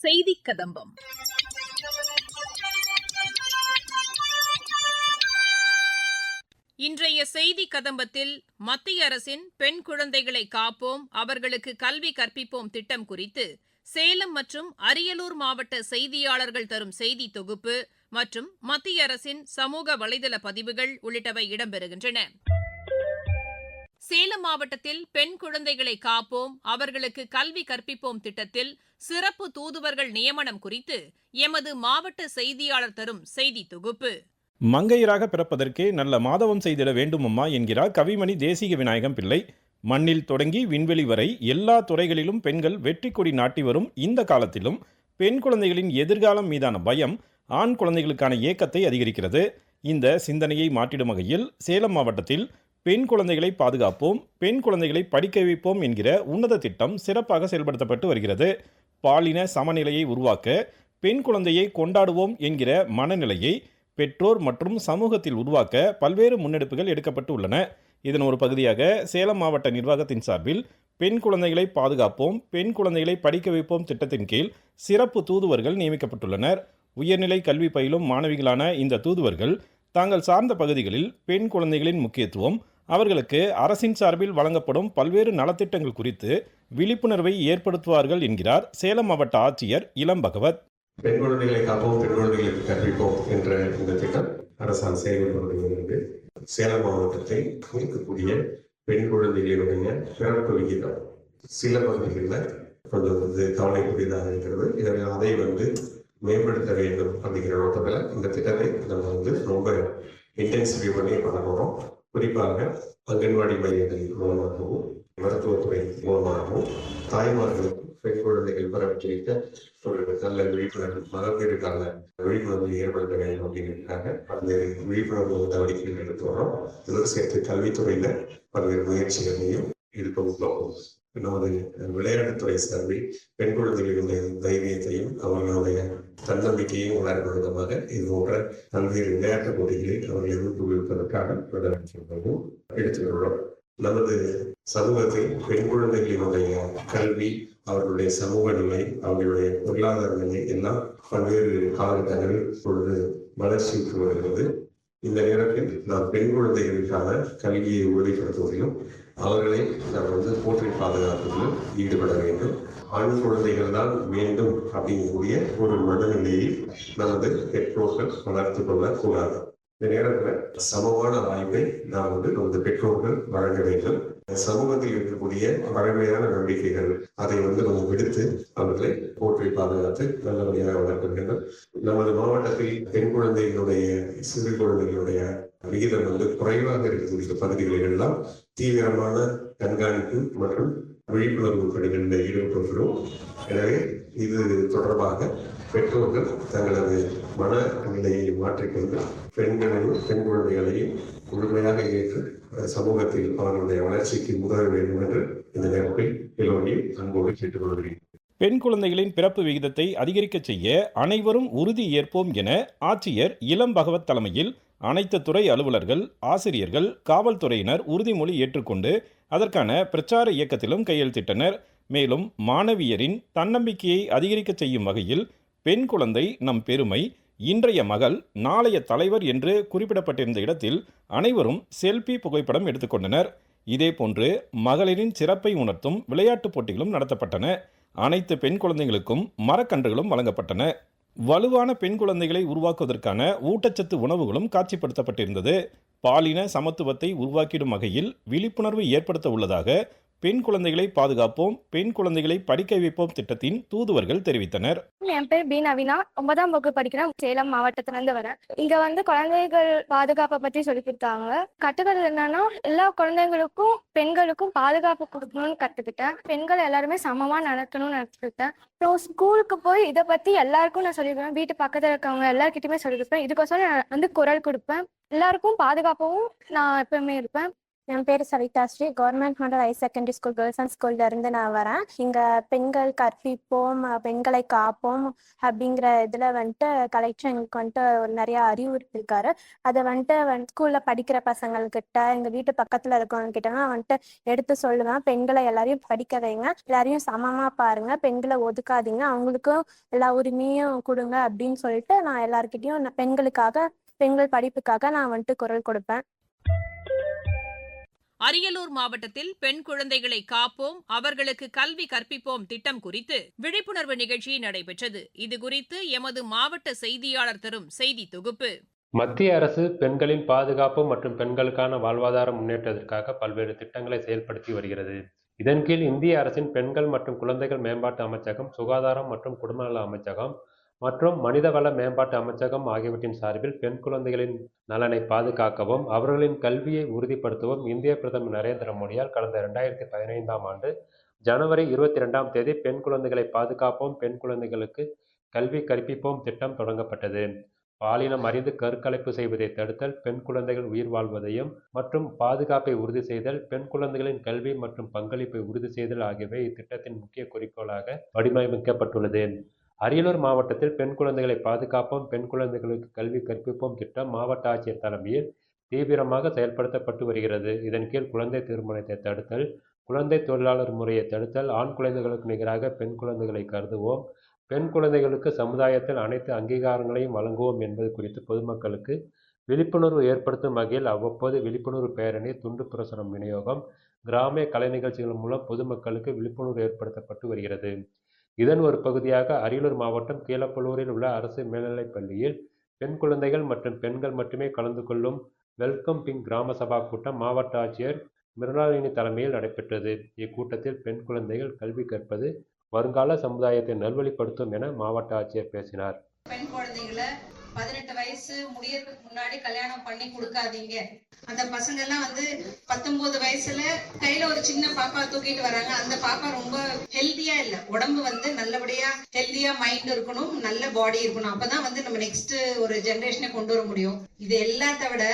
செய்திக் கதம்பம். இன்றைய செய்தி கதம்பத்தில் மத்திய அரசின் பெண் குழந்தைகளை காப்போம், அவர்களுக்கு கல்வி கற்பிப்போம் திட்டம் குறித்து சேலம் மற்றும் அரியலூர் மாவட்ட செய்தியாளர்கள் தரும் செய்தி தொகுப்பு மற்றும் மத்திய அரசின் சமூக வலைதள பதிவுகள் உள்ளிட்டவை இடம்பெறுகின்றன. சேலம் மாவட்டத்தில் பெண் குழந்தைகளை காப்போம், அவர்களுக்கு கல்வி கற்பிப்போம் திட்டத்தில் சிறப்பு தூதுவர்கள் நியமனம் குறித்து எமது மாவட்ட செய்தியாளர் தரும் செய்தி தொகுப்பு. மங்கையராக பிறப்பதற்கே நல்ல மாதவம் செய்திட வேண்டுமம்மா என்கிறார் கவிமணி தேசிக விநாயகம் பிள்ளை. மண்ணில் தொடங்கி விண்வெளி வரை எல்லா துறைகளிலும் பெண்கள் வெற்றி கொடி நாட்டி வரும் இந்த காலத்திலும் பெண் குழந்தைகளின் எதிர்காலம் மீதான பயம் ஆண் குழந்தைகளுக்கான ஏக்கத்தை அதிகரிக்கிறது. இந்த சிந்தனையை மாற்றிடும் வகையில் சேலம் மாவட்டத்தில் பெண் குழந்தைகளை பாதுகாப்போம், பெண் குழந்தைகளை படிக்க வைப்போம் என்கிற உன்னத திட்டம் சிறப்பாக செயல்படுத்தப்பட்டு வருகிறது. பாலின சமநிலையை உருவாக்க பெண் குழந்தையை கொண்டாடுவோம் என்கிற மனநிலையை பெற்றோர் மற்றும் சமூகத்தில் உருவாக்க பல்வேறு முன்னெடுப்புகள் எடுக்கப்பட்டு உள்ளன. இதன் ஒரு பகுதியாக சேலம் மாவட்ட நிர்வாகத்தின் சார்பில் பெண் குழந்தைகளை பாதுகாப்போம், பெண் குழந்தைகளை படிக்க வைப்போம் திட்டத்தின் கீழ் சிறப்பு தூதுவர்கள் நியமிக்கப்பட்டுள்ளனர். உயர்நிலை கல்வி பயிலும் மாணவிகளான இந்த தூதுவர்கள் தாங்கள் சார்ந்த பகுதிகளில் பெண் குழந்தைகளின் முக்கியத்துவம், அவர்களுக்கு அரசின் சார்பில் வழங்கப்படும் பல்வேறு நலத்திட்டங்கள் குறித்து விழிப்புணர்வை ஏற்படுத்துவார்கள் என்கிறார் சேலம் மாவட்ட ஆட்சியர் இளம் பகவத். பெண் குழந்தைகளை காப்போம், பெண் குழந்தைகளுக்கு கற்பிப்போம் என்ற இந்த திட்டம் அரசால் செயல்படுத்தப்படுகிறது. சேலம் மாவட்டத்தை இருக்கக்கூடிய பெண் குழந்தைகளுடைய பிறப்பு விகிதம் சில பகுதிகளில் கொஞ்சம் கவலைக்குரியதாக இருக்கிறது. அதை மேம்படுத்த வேண்டும் அப்படிங்கிற நோக்கத்தில் இந்த திட்டத்தை நம்ம ரொம்ப இன்டென்சிஃபை பண்ணி பண்ண போகிறோம். குறிப்பாக அங்கன்வாடி மையங்கள் மூலமாகவும் மருத்துவத்துறை மூலமாகவும் தாய்மார்களுக்கு பெண் குழந்தைகள் பரவற்றிக்க ஒரு நல்ல விழிப்புணர்வு, மகப்பேறுக்கான விழிப்புணர்வு ஏற்படுத்த வேண்டும் அப்படிங்கிறதுக்காக பல்வேறு விழிப்புணர்வு நடவடிக்கைகள் எடுத்து வரோம். இதோடு சேர்த்து கல்வித்துறையில பல்வேறு முயற்சிகளையும் எடுக்க நமது விளையாட்டுத்துறை சார்பில் பெண் குழந்தைகளுடைய தைரியத்தையும் அவர்களுடைய தன்னம்பிக்கையும் வளர்க்கும் விதமாக இது போன்ற பல்வேறு விளையாட்டு போட்டிகளை அவர்களை ஊக்குவிப்பதற்கான நடவடிக்கைகளும் எடுத்து வருகிறோம். நமது சமூகத்தில் பெண் குழந்தைகளினுடைய கல்வி, அவர்களுடைய சமூக நிலை, அவர்களுடைய பொருளாதார நிலை எல்லாம் பல்வேறு காலகட்டங்களில் இப்பொழுது வளர்ச்சிக்கு வருகிறது. இந்த நேரத்தில் நாம் பெண் குழந்தைகளுக்கான கல்வியை உறுதிப்படுத்துவதிலும் அவர்களை நாம் போற்றி பாதுகாப்பதிலும் ஈடுபட வேண்டும். ஆண் குழந்தைகள் தான் வேண்டும் அப்படிங்கக்கூடிய ஒரு மனநிலையை நமது பெற்றோர்கள் வளர்த்து கொள்ளக்கூடாது. இந்த நேரத்தில் சமமான வாய்ப்பை நாம் நமது பெற்றோர்கள் வழங்க வேண்டும். சமூகத்தில் இருக்கக்கூடிய பழமையான நம்பிக்கைகள் அதை நம்ம விடுத்து அவர்களை போற்றி பாதுகாத்து நல்லபடியாக வளர்க்க வேண்டும். நமது மாவட்டத்தில் பெண் குழந்தைகளுடைய, சிறு குழந்தைகளுடைய விகிதம் குறைவாக இருக்கக்கூடிய பகுதிகளில் எல்லாம் தீவிரமான கண்காணிப்பு மற்றும் விழிப்புணர்வு பணிகளில் ஈடுபட்டுள்ளோம். எனவே இது தொடர்பாக பெற்றோர்கள் தங்களது மனநிலையை மாற்றிக்கொண்டு பெண்களையும் பெண் குழந்தைகளையும் முழுமையாக ஏற்று சமூகத்தில் அவர்களுடைய வளர்ச்சிக்கு உதவ வேண்டும் என்று இந்த நேரத்தில் எல்லோரையும் அன்போடு கேட்டுக்கொள்கிறேன். பெண் குழந்தைகளின் பிறப்பு விகிதத்தை அதிகரிக்க செய்ய அனைவரும் உறுதி ஏற்போம் என ஆட்சியர் இளம் பகவத் தலைமையில் அனைத்து துறை அலுவலர்கள், ஆசிரியர்கள், காவல்துறையினர் உறுதிமொழி ஏற்றுக்கொண்டு அதற்கான பிரச்சார இயக்கத்திலும் கையெழுத்திட்டனர். மேலும் மாணவியரின் தன்னம்பிக்கையை அதிகரிக்க செய்யும் வகையில் பெண் குழந்தை நம் பெருமை, இன்றைய மகள் நாளைய தலைவர் என்று குறிப்பிடப்பட்டிருந்த இடத்தில் அனைவரும் செல்பி புகைப்படம் எடுத்துக்கொண்டனர். இதேபோன்று மகளிரின் சிறப்பை உணர்த்தும் விளையாட்டுப் போட்டிகளும் நடத்தப்பட்டன. அனைத்து பெண் குழந்தைகளுக்கும் மரக்கன்றுகளும் வழங்கப்பட்டன. வலுவான பெண் குழந்தைகளை உருவாக்குவதற்கான ஊட்டச்சத்து உணவுகளும் காட்சிப்படுத்தப்பட்டிருந்தது. பாலின சமத்துவத்தை உருவாக்கிடும் வகையில் விழிப்புணர்வு ஏற்படுத்த உள்ளதாக பெண் குழந்தைகளை பாதுகாப்போம், பெண் குழந்தைகளை படிக்க வைப்போம் திட்டத்தின் தூதுவர்கள் தெரிவித்தனர். என் பேர் பி நவீனா, 9ஆம் வகுப்பு படிக்கிறேன். சேலம் மாவட்டத்திலிருந்து வரேன். இங்க குழந்தைகள் பாதுகாப்பை பத்தி சொல்லி கொடுத்தாங்க. கத்துக்கிறது என்னன்னா, எல்லா குழந்தைங்களுக்கும் பெண்களுக்கும் பாதுகாப்பு கொடுக்கணும்னு கத்துக்கிட்டேன். பெண்கள் எல்லாருமே சமமா நடக்கணும்னு கத்துக்கிட்டேன். அப்புறம் ஸ்கூலுக்கு போய் இதை பத்தி எல்லாருக்கும் நான் சொல்லிடுவேன். வீட்டு பக்கத்துல இருக்கவங்க எல்லார்கிட்டயுமே சொல்லி கொடுப்பேன். இதுக்கோசரம் நான் குரல் கொடுப்பேன். எல்லாருக்கும் பாதுகாப்பாகவும் நான் எப்பவுமே இருப்பேன். என் பேர் Savitha Sri. Government model higher secondary school girls and ஸ்கூல்ல இருந்து நான் வரேன். இங்க பெண்கள் கற்பிப்போம், பெண்களை காப்போம் அப்படிங்கிற இதுல வந்துட்டு கலெக்டர் எங்களுக்கு வந்துட்டு நிறைய அறிவுறுத்திருக்காரு. அதை வந்துட்டு ஸ்கூல்ல படிக்கிற பசங்கள்கிட்ட, எங்க வீட்டு பக்கத்துல இருக்கவங்க கிட்ட நான் வந்துட்டு எடுத்து சொல்லுவேன். பெண்களை எல்லாரையும் படிக்க வைங்க, எல்லாரையும் சமமா பாருங்க, பெண்களை ஒதுக்காதீங்க, அவங்களுக்கும் எல்லா உரிமையும் கொடுங்க அப்படின்னு சொல்லிட்டு நான் எல்லார்கிட்டையும் பெண்களுக்காக, பெண்கள் படிப்புக்காக நான் வந்துட்டு குரல் கொடுப்பேன். அரியலூர் மாவட்டத்தில் பெண் குழந்தைகளை காப்போம், அவர்களுக்கு கல்வி கற்பிப்போம் திட்டம் குறித்து விழிப்புணர்வு நிகழ்ச்சி நடைபெற்றது. இதுகுறித்து எமது மாவட்ட செய்தியாளர் தரும் செய்தி தொகுப்பு. மத்திய அரசு பெண்களின் பாதுகாப்பு மற்றும் பெண்களுக்கான வாழ்வாதார முன்னேற்றத்திற்காக பல்வேறு திட்டங்களை செயல்படுத்தி வருகிறது. இதன் கீழ் இந்திய அரசின் பெண்கள் மற்றும் குழந்தைகள் மேம்பாட்டு அமைச்சகம், சுகாதாரம் மற்றும் குடும்பநல அமைச்சகம் மற்றும் மனிதவள மேம்பாட்டு அமைச்சகம் ஆகியவற்றின் சார்பில் பெண் குழந்தைகளின் நலனை பாதுகாக்கவும் அவர்களின் கல்வியை உறுதிப்படுத்தவும் இந்திய பிரதமர் நரேந்திர மோடியால் கடந்த 2015ஆம் ஆண்டு ஜனவரி 22ஆம் தேதி பெண் குழந்தைகளை பாதுகாப்போம், பெண் குழந்தைகளுக்கு கல்வி கற்பிப்போம் திட்டம் தொடங்கப்பட்டது. பாலினம் அறிந்து கருக்கலைப்பு செய்வதை தடுத்தல், பெண் குழந்தைகள் உயிர் வாழ்வதையும் மற்றும் பாதுகாப்பை உறுதி செய்தல், பெண் குழந்தைகளின் கல்வி மற்றும் பங்களிப்பை உறுதி செய்தல் ஆகியவை இத்திட்டத்தின் முக்கிய குறிக்கோளாக வடிவமைக்கப்பட்டுள்ளது. அரியலூர் மாவட்டத்தில் பெண் குழந்தைகளை பாதுகாப்போம், பெண் குழந்தைகளுக்கு கல்வி கற்பிப்போம் திட்டம் மாவட்ட ஆட்சியர் தலைமையில் தீவிரமாக செயல்படுத்தப்பட்டு வருகிறது. இதன் கீழ் குழந்தை திருமணத்தை தடுத்தல், குழந்தை தொழிலாளர் முறையை தடுத்தல், ஆண் குழந்தைகளுக்கு நிகராக பெண் குழந்தைகளை கருதுவோம், பெண் குழந்தைகளுக்கு சமுதாயத்தில் அனைத்து அங்கீகாரங்களையும் வழங்குவோம் என்பது குறித்து பொதுமக்களுக்கு விழிப்புணர்வு ஏற்படுத்தும் வகையில் அவ்வப்போது விழிப்புணர்வு பேரணி, துண்டு பிரசுரம் விநியோகம், கிராமிய கலை நிகழ்ச்சிகள் மூலம் பொதுமக்களுக்கு விழிப்புணர்வு ஏற்படுத்தப்பட்டு வருகிறது. இதன் ஒரு பகுதியாக அரியலூர் மாவட்டம் கீழப்பழுவூரில் உள்ள அரசு மேல்நிலைப் பள்ளியில் பெண் குழந்தைகள் மற்றும் பெண்கள் மட்டுமே கலந்து கொள்ளும் வெல்கம் பிங்க் கிராம சபா கூட்டம் மாவட்ட ஆட்சியர் மிருணாளினி தலைமையில் நடைபெற்றது. இக்கூட்டத்தில் பெண் குழந்தைகள் கல்வி கற்பது வருங்கால சமுதாயத்தை நல்வழிப்படுத்தும் என மாவட்ட ஆட்சியர் பேசினார். பெண் குழந்தைகளை 18 வயசு முடியறதுக்கு முன்னாடி கல்யாணம் பண்ணி கொடுக்காதீங்க. அந்த பசங்க எல்லாம் 19 வயசுல கையில ஒரு சின்ன பாப்பா தூக்கிட்டு வராங்க. அந்த பாப்பா ரொம்ப ஹெல்தியா இல்ல, உடம்பு நல்லபடியா ஹெல்தியா மைண்ட் இருக்கணும், நல்ல பாடி இருக்கணும். அப்பதான் நம்ம நெக்ஸ்ட் ஒரு ஜெனரேஷனை கொண்டு வர முடியும். இது எல்லாத்த விட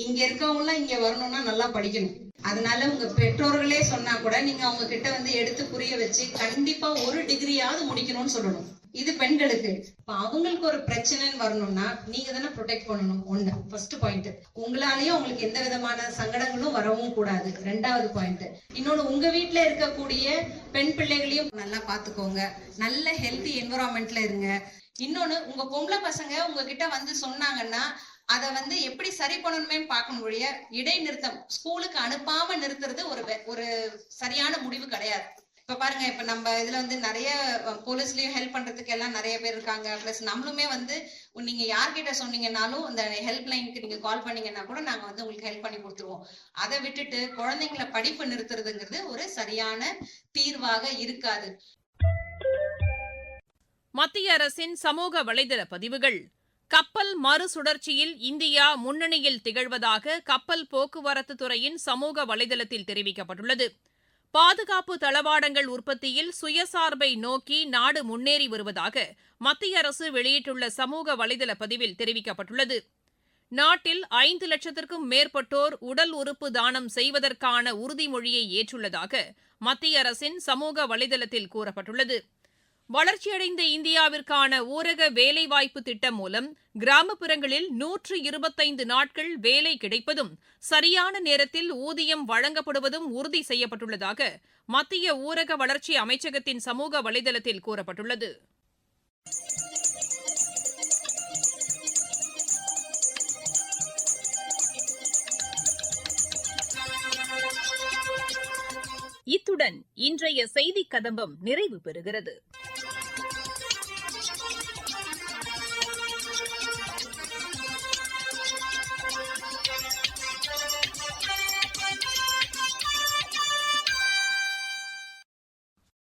இங்க இருக்கவங்க எல்லாம் இங்க வரணும்னா நல்லா படிக்கணும். அதனால உங்க பெற்றோர்களே சொன்னா கூட நீங்க அவங்க கிட்ட எடுத்து புரிய வச்சு கண்டிப்பா ஒரு டிகிரியாவது முடிக்கணும்னு சொல்லணும். இது பெண்களுக்கு. அவங்களுக்கு ஒரு பிரச்சனைன்னு வரணும்னா நீங்க தானே ப்ரொடெக்ட் பண்ணணும். ஒண்ணு ஃபர்ஸ்ட் பாயிண்ட். உங்களாலேயும் உங்களுக்கு எந்த விதமான சங்கடங்களும் வரவும் கூடாது. 2வது பாயிண்ட். இன்னொன்னு, உங்க வீட்டுல இருக்கக்கூடிய பெண் பிள்ளைகளையும் நல்லா பாத்துக்கோங்க, நல்ல ஹெல்தி என்விரான்மெண்ட்ல இருங்க. இன்னொன்னு, உங்க பொம்பளை பசங்க உங்ககிட்ட சொன்னாங்கன்னா அதை எப்படி சரி பண்ணணுமே பார்க்கணும் ஒழிய இடைநிறுத்தம் ஸ்கூலுக்கு அனுப்பாம நிறுத்துறது ஒரு சரியான முடிவு கிடையாது. இப்ப பாருங்க, இப்ப நம்ம இதுல நிறைய போலீஸ்லயும் ஹெல்ப் பண்றதுக்கு எல்லாம் நிறைய பேர் இருக்காங்க. பிளஸ் நம்மளுமே நீங்க யார்கிட்ட சொன்னீங்கன்னாலும் அந்த ஹெல்ப் லைனுக்கு நீங்க கால் பண்ணீங்கன்னா கூட நாங்க உங்களுக்கு ஹெல்ப் பண்ணி கொடுத்துருவோம். அதை விட்டுட்டு குழந்தைங்களை படிப்பு நிறுத்துறதுங்கிறது ஒரு சரியான தீர்வாக இருக்காது. மத்திய அரசின் சமூக வலைதள பதிவுகள். கப்பல் மறுசுழற்சியில் இந்தியா முன்னணியில் திகழ்வதாக கப்பல் போக்குவரத்து துறையின் சமூக வலைதளத்தில் தெரிவிக்கப்பட்டுள்ளது. பாதுகாப்பு தளவாடங்கள் உற்பத்தியில் சுயசார்பை நோக்கி நாடு முன்னேறி வருவதாக மத்திய அரசு வெளியிட்டுள்ள சமூக வலைதள பதிவில் தெரிவிக்கப்பட்டுள்ளது. நாட்டில் 5 லட்சத்திற்கும் மேற்பட்டோர் உடல் உறுப்பு தானம் செய்வதற்கான உறுதிமொழியை ஏற்றுள்ளதாக மத்திய அரசின் சமூக வலைதளத்தில் கூறப்பட்டுள்ளது. வளர்ச்சியடைந்த இந்தியாவிற்கான ஊரக வேலைவாய்ப்பு திட்டம் மூலம் கிராமப்புறங்களில் 125 நாட்கள் வேலை கிடைப்பதும் சரியான நேரத்தில் ஊதியம் வழங்கப்படுவதும் உறுதி செய்யப்பட்டுள்ளதாக மத்திய ஊரக வளர்ச்சி அமைச்சகத்தின் சமூக வலைதளத்தில் கூறப்பட்டுள்ளது. இத்துடன் இன்றைய செய்திக் கதம்பம் நிறைவு பெறுகிறது.